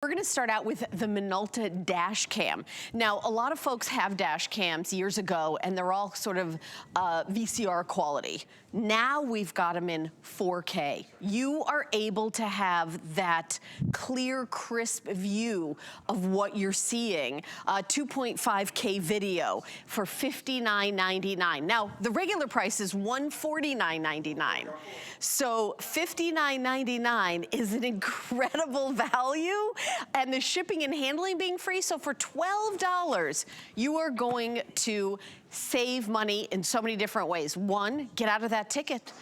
We're going to start out with the Minolta dash cam. Now, a lot of folks have dash cams years ago, and they're all sort of VCR quality. Now we've got them in 4K. You are able to have that clear, crisp view of what you're seeing. 2.5K video for $59.99. Now, the regular price is $149.99. So $59.99 is an incredible value. And the shipping and handling being free. So for $12, you are going to save money in so many different ways. One, get out of that ticket.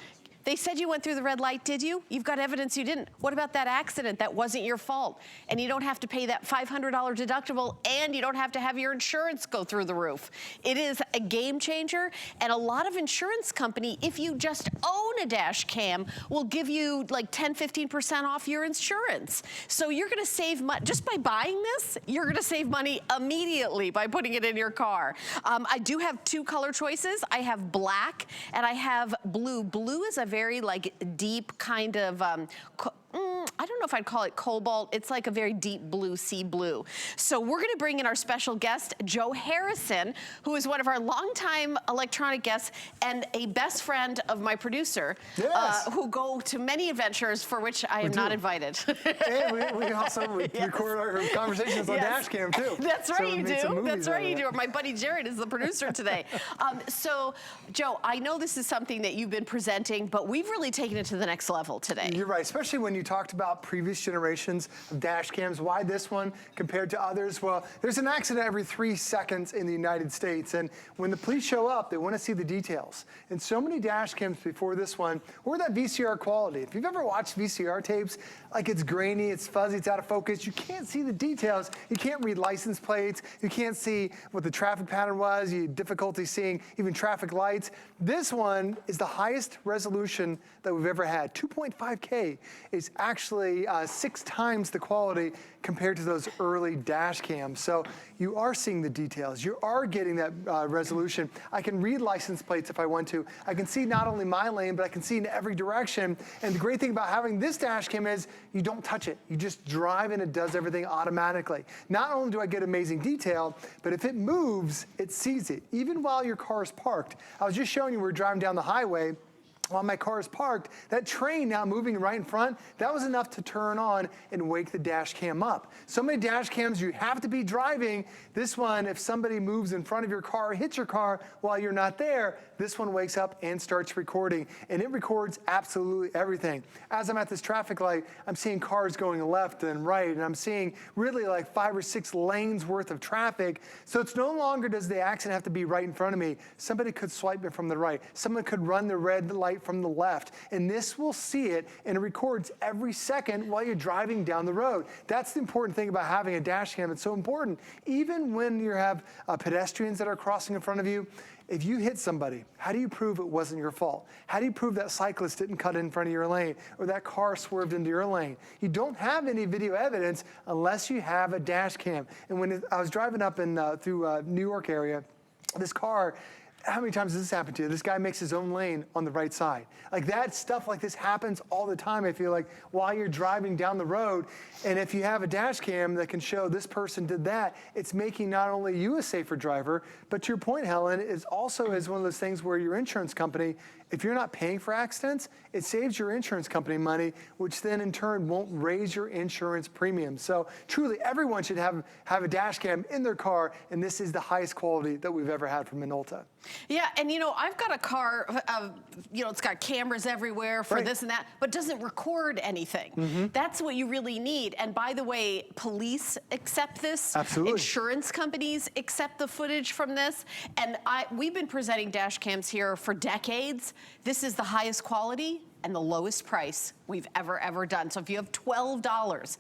They said you went through the red light, did you? You've got evidence you didn't. What about that accident that wasn't your fault? And you don't have to pay that $500 deductible, and you don't have to have your insurance go through the roof. It is a game changer, and a lot of insurance company, if you just own a dash cam, will give you like 10, 15% off your insurance. So you're gonna save money, just by buying this, you're gonna save money immediately by putting it in your car. I do have two color choices. I have black and I have blue. Blue is a very like deep kind of, I don't know if I'd call it cobalt. It's like a very deep blue, sea blue. So we're gonna bring in our special guest, Joe Harrison, who is one of our longtime electronic guests and a best friend of my producer, yes. Who go to many adventures for which I am not invited. And we also record our conversations on dash cam too. That's right, so you do. That's right, you do. My buddy Jared is the producer today. So, Joe, I know this is something that you've been presenting, but we've really taken it to the next level today. You're right, especially when you talked about previous generations of dash cams. Why this one compared to others? Well, there's an accident every 3 seconds in the United States, and when the police show up, they want to see the details. And so many dash cams before this one were that VCR quality. If you've ever watched VCR tapes, like it's grainy, it's fuzzy, it's out of focus, you can't see the details. You can't read license plates. You can't see what the traffic pattern was. You have difficulty seeing even traffic lights. This one is the highest resolution that we've ever had. 2.5K is actually 6 times the quality compared to those early dash cams. So you are seeing the details. You are getting that resolution. I can read license plates if I want to. I can see not only my lane, but I can see in every direction. And the great thing about having this dash cam is you don't touch it. You just drive and it does everything automatically. Not only do I get amazing detail, but if it moves, it sees it, even while your car is parked. I was just showing you, we're driving down the highway. While my car is parked, that train now moving right in front, that was enough to turn on and wake the dash cam up. So many dash cams, you have to be driving. This one, if somebody moves in front of your car, hits your car while you're not there, this one wakes up and starts recording. And it records absolutely everything. As I'm at this traffic light, I'm seeing cars going left and right, and I'm seeing really like 5 or 6 lanes worth of traffic. So it's no longer does the accident have to be right in front of me. Somebody could swipe it from the right. Someone could run the red light from the left, and this will see it, and it records every second while you're driving down the road. That's the important thing about having a dash cam. It's so important. Even when you have pedestrians that are crossing in front of you, if you hit somebody, how do you prove it wasn't your fault? How do you prove that cyclist didn't cut in front of your lane or that car swerved into your lane? You don't have any video evidence unless you have a dash cam. And when I was driving up in through New York area, this car, how many times has this happened to you? This guy makes his own lane on the right side. Like that stuff like this happens all the time, I feel like, while you're driving down the road. And if you have a dash cam that can show this person did that, it's making not only you a safer driver, but to your point, Helen, is also is one of those things where your insurance company, if you're not paying for accidents, it saves your insurance company money, which then in turn won't raise your insurance premium. So truly, everyone should have a dash cam in their car, and this is the highest quality that we've ever had from Minolta. Yeah, and you know, I've got a car, you know, it's got cameras everywhere for this and that, but doesn't record anything. That's what you really need. And by the way, police accept this. Absolutely. Insurance companies accept the footage from this. And we've been presenting dash cams here for decades. This is the highest quality and the lowest price we've ever done. So if you have $12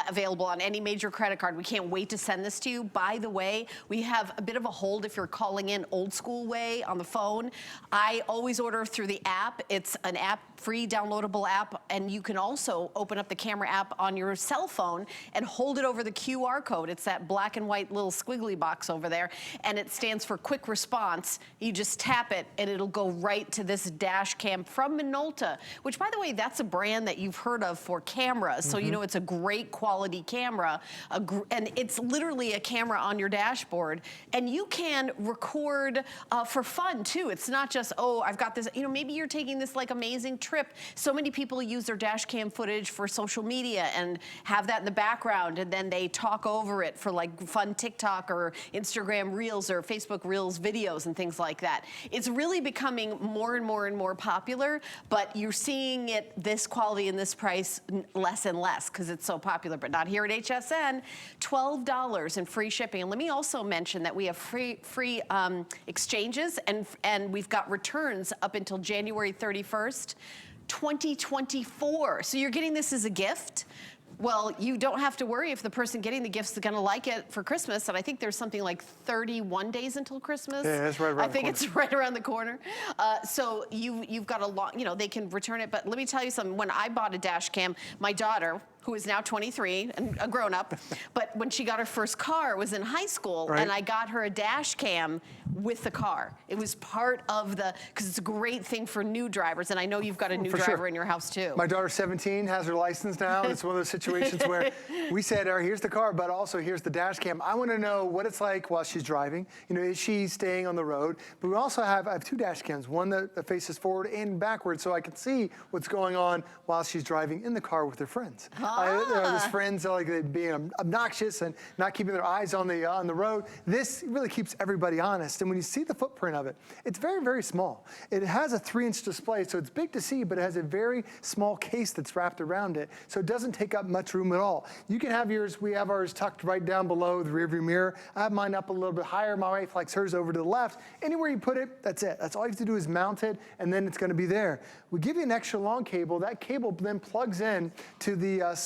available on any major credit card, we can't wait to send this to you. By the way, we have a bit of a hold if you're calling in old school way on the phone. I always order through the app. It's an app, free downloadable app, and you can also open up the camera app on your cell phone and hold it over the QR code. It's that black and white little squiggly box over there, and it stands for quick response. You just tap it and it'll go right to this dash cam from Minolta, which by the way, that's a brand brand that you've heard of for cameras. So you know it's a great quality camera, and it's literally a camera on your dashboard. And you can record for fun too. It's not just, oh, I've got this, you know, maybe you're taking this like amazing trip. So many people use their dash cam footage for social media and have that in the background, and then they talk over it for like fun TikTok or Instagram Reels or Facebook Reels videos and things like that. It's really becoming more and more and more popular, but you're seeing it this quality and this price less and less because it's so popular, but not here at HSN. $12 in free shipping. And let me also mention that we have free exchanges, and we've got returns up until January 31st, 2024. So you're getting this as a gift. Well, you don't have to worry if the person getting the gift's gonna like it for Christmas, and I think there's something like 31 days until Christmas. Yeah, that's right around the corner. I think it's right around the corner. So you've got a lot, you know, they can return it, but let me tell you something. When I bought a dash cam, my daughter, who is now 23 and a grown-up, but when she got her first car, was in high school, right. and I got her a dash cam with the car. It was part of the, because it's a great thing for new drivers, and I know you've got a new driver in your house too. My daughter's 17, has her license now, and it's one of those situations where we said, all right, here's the car, but also here's the dash cam. I want to know what it's like while she's driving. You know, is she staying on the road? But we also have, I have two dash cams, one that faces forward and backwards, so I can see what's going on while she's driving in the car with her friends. There's friends like being obnoxious and not keeping their eyes on the road. This really keeps everybody honest. And when you see the footprint of it, it's very, very small. It has a 3-inch display, so it's big to see, but it has a very small case that's wrapped around it, so it doesn't take up much room at all. You can have yours, we have ours tucked right down below the rearview mirror. I have mine up a little bit higher. My wife likes hers over to the left. Anywhere you put it, that's it. That's all you have to do is mount it, and then it's gonna be there. We give you an extra long cable. That cable then plugs in to the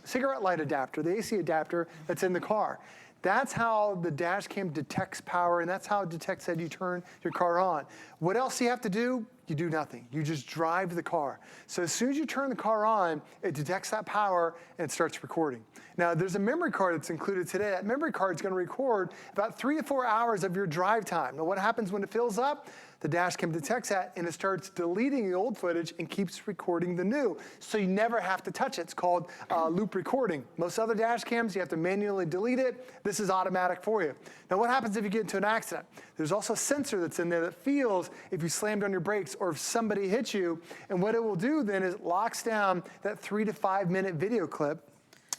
cigarette light adapter, the AC adapter that's in the car. That's how the dash cam detects power, and that's how it detects that you turn your car on. What else do you have to do? You do nothing. You just drive the car. So as soon as you turn the car on, it detects that power and it starts recording. Now, there's a memory card that's included today. That memory card is going to record about 3 to 4 hours of your drive time. Now, what happens when it fills up? The dash cam detects that, and it starts deleting the old footage and keeps recording the new. So you never have to touch it. It's called loop recording. Most other dash cams, you have to manually delete it. This is automatic for you. Now, what happens if you get into an accident? There's also a sensor that's in there that feels if you slammed on your brakes or if somebody hit you. And what it will do then is it locks down that 3 to 5 minute video clip.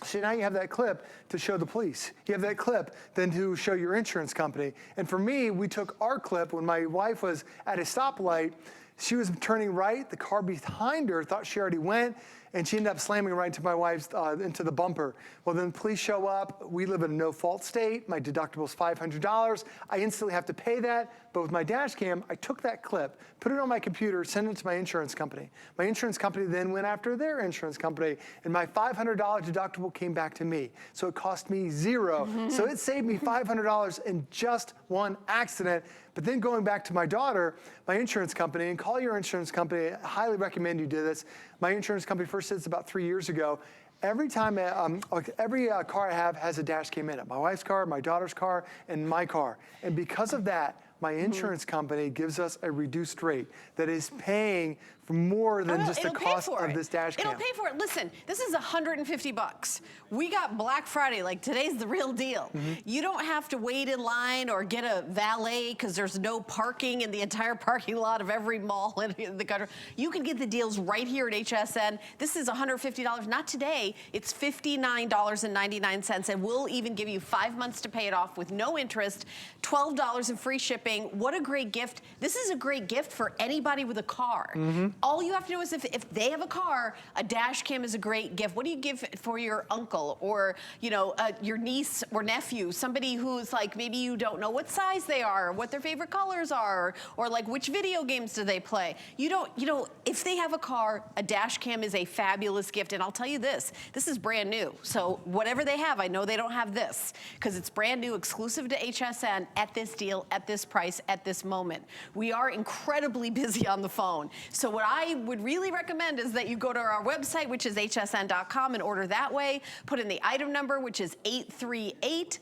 So now you have that clip to show the police. You have that clip then to show your insurance company. And for me, we took our clip when my wife was at a stoplight. She was turning right. The car behind her thought she already went, and she ended up slamming right into my wife's, into the bumper. Well, then the police show up. We live in a no-fault state. My deductible is $500. I instantly have to pay that. But with my dash cam, I took that clip, put it on my computer, sent it to my insurance company. My insurance company then went after their insurance company, and my $500 deductible came back to me. So it cost me zero. So it saved me $500 in just one accident. But then going back to my daughter, my insurance company, and call your insurance company, I highly recommend you do this. My insurance company first did this about 3 years ago. Every time, every car I have has a dash cam in it. My wife's car, my daughter's car, and my car. And because of that, my insurance company gives us a reduced rate that is paying for more than just the cost of this dash cam. It'll pay for it. Listen, this is $150. We got Black Friday, like today's the real deal. You don't have to wait in line or get a valet because there's no parking in the entire parking lot of every mall in the country. You can get the deals right here at HSN. This is $150, not today. It's $59.99, and we'll even give you 5 months to pay it off with no interest, $12 in free shipping. What a great gift. This is a great gift for anybody with a car. All you have to do is if they have a car, a dash cam is a great gift. What do you give for your uncle or, you know, your niece or nephew, somebody who's like, maybe you don't know what size they are, or what their favorite colors are, or like which video games do they play? You know, if they have a car, a dash cam is a fabulous gift. And I'll tell you this is brand new. So whatever they have, I know they don't have this because it's brand new, exclusive to HSN at this deal, at this price, at this moment. We are incredibly busy on the phone. So what what I would really recommend is that you go to our website, which is hsn.com, and order that way. Put in the item number, which is 838-731,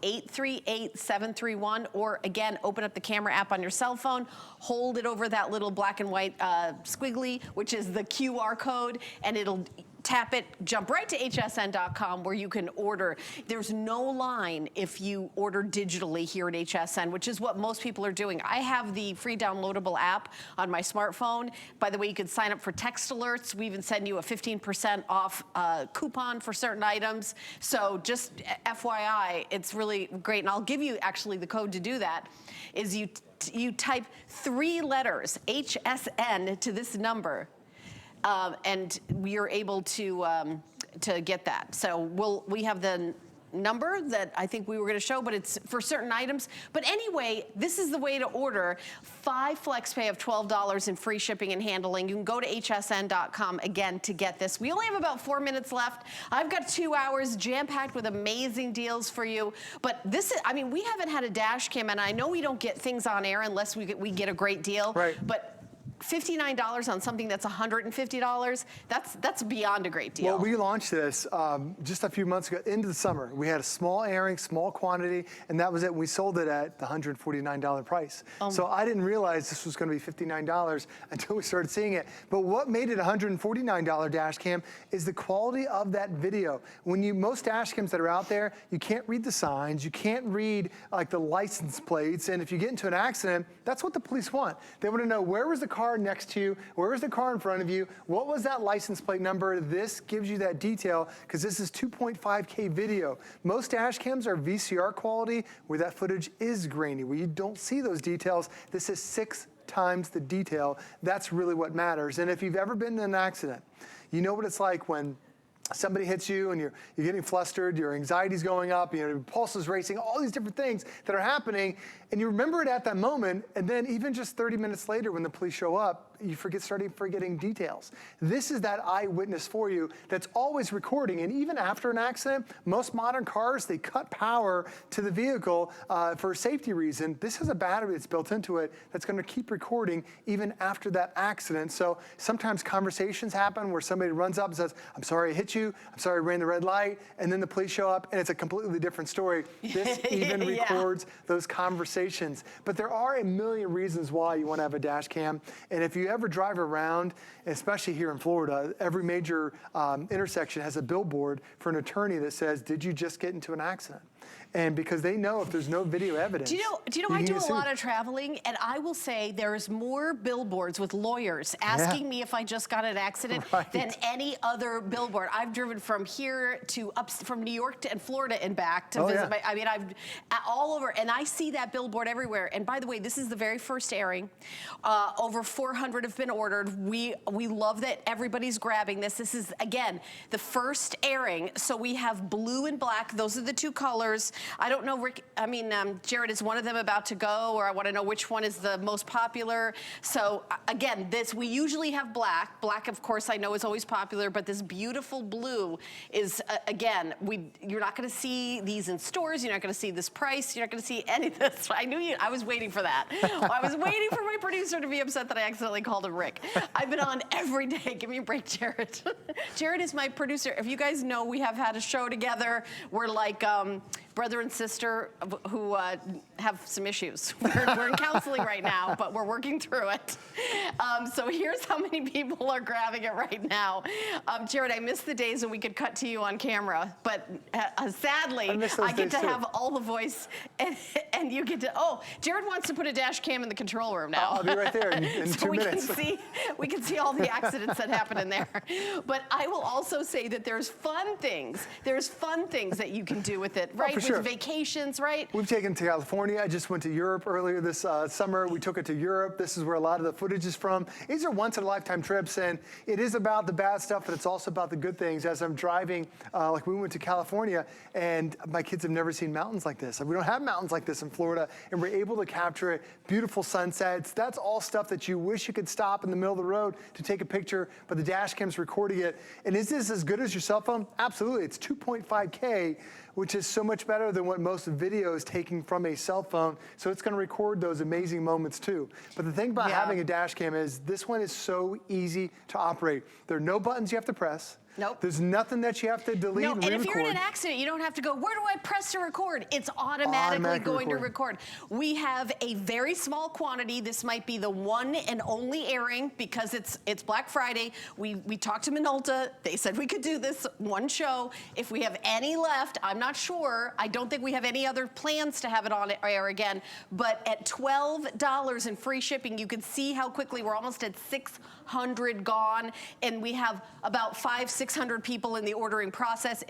838-731, or again, open up the camera app on your cell phone, hold it over that little black and white squiggly, which is the QR code, and it'll tap it, jump right to hsn.com where you can order. There's no line if you order digitally here at HSN, which is what most people are doing. I have the free downloadable app on my smartphone. By the way, you can sign up for text alerts. We even send you a 15% off coupon for certain items. So just FYI, it's really great. And I'll give you actually the code to do that, is you type 3 letters, HSN, to this number. And we are able to get that. So we have the number that I think we were going to show, but it's for certain items. But anyway, this is the way to order 5 FlexPay of $12 in free shipping and handling. You can go to hsn.com again to get this. We only have about 4 minutes left. I've got 2 hours jam-packed with amazing deals for you. But this is, I mean, we haven't had a dash cam, and I know we don't get things on air unless we get a great deal. Right. But $59 on something that's $150, that's beyond a great deal. Well, we launched this just a few months ago into the summer. We had a small airing, small quantity, and that was it. We sold it at the $149 price. So I didn't realize this was going to be $59 until we started seeing it. But what made it a $149 dash cam is the quality of that video. Most dash cams that are out there, you can't read the signs, you can't read like the license plates, and if you get into an accident, that's what the police want. They want to know, where was the car next to you, where was the car in front of you, what was that license plate number. This gives you that detail because this is 2.5K video. Most dash cams are VCR quality where that footage is grainy, where you don't see those details. This is 6 times the detail. That's really what matters. And if you've ever been in an accident, you know what it's like when somebody hits you and you're getting flustered, your anxiety's going up, your pulse is racing, all these different things that are happening, and you remember it at that moment, and then even just 30 minutes later when the police show up, you start forgetting details. This is that eyewitness for you that's always recording, and even after an accident, most modern cars, they cut power to the vehicle for a safety reason. This has a battery that's built into it that's gonna keep recording even after that accident. So sometimes conversations happen where somebody runs up and says, "I'm sorry I hit you, I'm sorry I ran the red light," and then the police show up and it's a completely different story. This even records those conversations. But there are a million reasons why you want to have a dash cam. And if you ever drive around, especially here in Florida, every major intersection has a billboard for an attorney that says, "Did you just get into an accident?" And because they know if there's no video evidence. Do you know I do a lot of traveling, and I will say there's more billboards with lawyers asking me if I just got in an accident than any other billboard. I've driven from here to from New York and Florida and back to visit I mean, I've all over, and I see that billboard everywhere. And by the way, this is the very first airing. Over 400 have been ordered. We love that everybody's grabbing this. This is, again, the first airing. So we have blue and black. Those are the 2 colors. I don't know, Rick, Jared, is one of them about to go, or I want to know which one is the most popular. So again, we usually have black. Black, of course, I know is always popular, but this beautiful blue is, again, you're not going to see these in stores. You're not going to see this price. You're not going to see any of this. I was waiting for that. I was waiting for my producer to be upset that I accidentally called him Rick. I've been on every day. Give me a break, Jared. Jared is my producer. If you guys know, we have had a show together. We're like brother and sister who have some issues. We're in counseling right now, but we're working through it. So here's how many people are grabbing it right now. Jared, I miss the days when we could cut to you on camera, but sadly, I get to have all the voice, and you get to, Jared wants to put a dash cam in the control room now. I'll be right there in so 2 minutes. We can see all the accidents that happen in there. But I will also say that there's fun things. There's fun things that you can do with it, right? With vacations, right? We've taken it to California. I just went to Europe earlier this summer. We took it to Europe. This is where a lot of the footage is from. These are once-in-a-lifetime trips, and it is about the bad stuff, but it's also about the good things. As I'm driving, like we went to California, and my kids have never seen mountains like this. We don't have mountains like this in Florida, and we're able to capture it. Beautiful sunsets. That's all stuff that you wish you could stop in the middle of the road to take a picture, but the dash cam's recording it. And is this as good as your cell phone? Absolutely. It's 2.5K, which is so much better. better than what most video is taking from a cell phone, so it's going to record those amazing moments too. But the thing about having a dash cam is this one is so easy to operate. There are no buttons you have to press. Nope. There's nothing that you have to delete and if you're in re-record. an accident, you don't have to go, where do I press to record? It's automatically going to record. We have a very small quantity. This might be the one and only airing because it's Black Friday. We talked to Minolta. They said we could do this one show. If we have any left, I'm not sure. I don't think we have any other plans to have it on air again. But at $12 in free shipping, you can see how quickly we're almost at 600 gone. And we have about 600 people in the ordering process.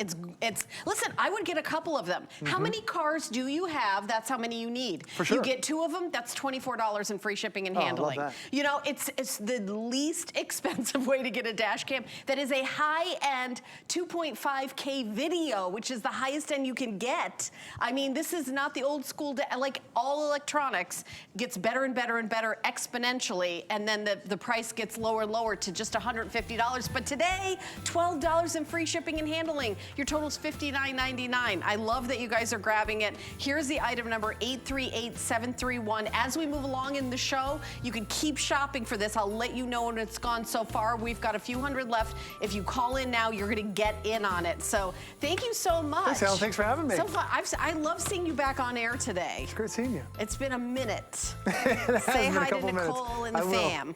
Listen, I would get a couple of them. How many cars do you have? That's how many you need. For sure. You get 2 of them, that's $24 in free shipping and handling. I love that. You know, it's the least expensive way to get a dash cam that is a high-end 2.5K video, which is the highest end you can get. I mean, this is not the old school, like all electronics gets better and better and better exponentially, and then the price gets lower and lower to just $150. But today, $12 in free shipping and handling. Your total's $59.99. I love that you guys are grabbing it. Here's the item number 838731. As we move along in the show, you can keep shopping for this. I'll let you know when it's gone so far. We've got a few hundred left. If you call in now, you're gonna get in on it. So thank you so much. Thanks, Alan. Thanks for having me. So fun. I love seeing you back on air today. It's great seeing you. It's been a minute. Say hi to Nicole and the fam.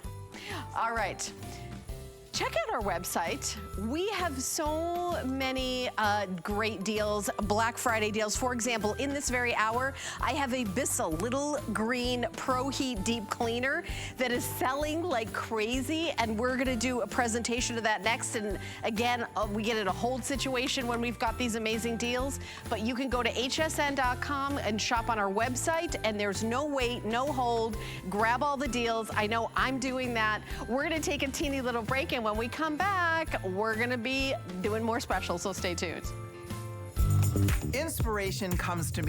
All right. Check out our website. We have so many great deals, Black Friday deals. For example, in this very hour, I have a Bissell Little Green Pro Heat Deep Cleaner that is selling like crazy, and we're gonna do a presentation of that next. And again, we get in a hold situation when we've got these amazing deals, but you can go to hsn.com and shop on our website, and there's no wait, no hold. Grab all the deals. I know I'm doing that. We're gonna take a teeny little break, and when we come back, we're gonna be doing more specials, so stay tuned. Inspiration comes to me